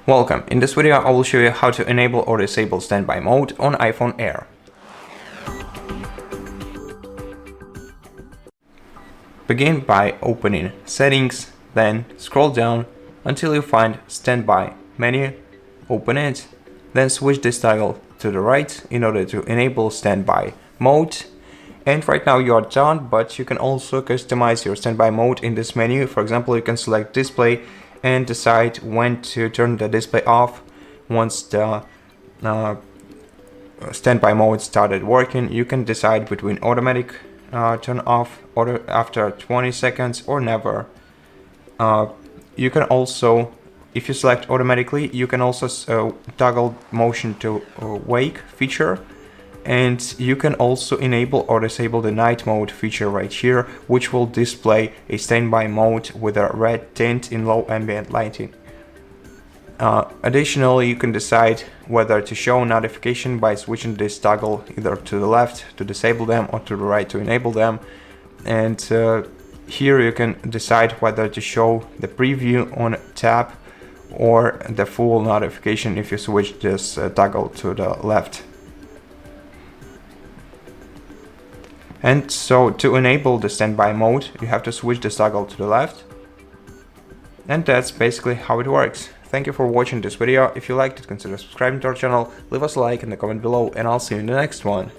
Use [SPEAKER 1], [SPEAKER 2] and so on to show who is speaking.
[SPEAKER 1] Welcome. In this video I will show you how to enable or disable standby mode on iPhone Air. Begin by opening Settings, then scroll down until you find Standby menu, open it, then switch this toggle to the right in order to enable standby mode. And right now you are done, but you can also customize your standby mode in this menu. For example, you can select display and decide when to turn the display off. Once the standby mode started working, you can decide between automatic turn off or after 20 seconds or never. You can also, if you select automatically, you can also toggle motion to wake feature, and you can also enable or disable the night mode feature right here, which will display a standby mode with a red tint in low ambient lighting. Additionally, you can decide whether to show notification by switching this toggle either to the left to disable them or to the right to enable them. And here you can decide whether to show the preview on tap or the full notification if you switch this toggle to the left. And so to enable the standby mode, you have to switch this toggle to the left. And that's basically how it works. Thank you for watching this video. If you liked it, consider subscribing to our channel, leave us a like in the comment below, and I'll see you in the next one.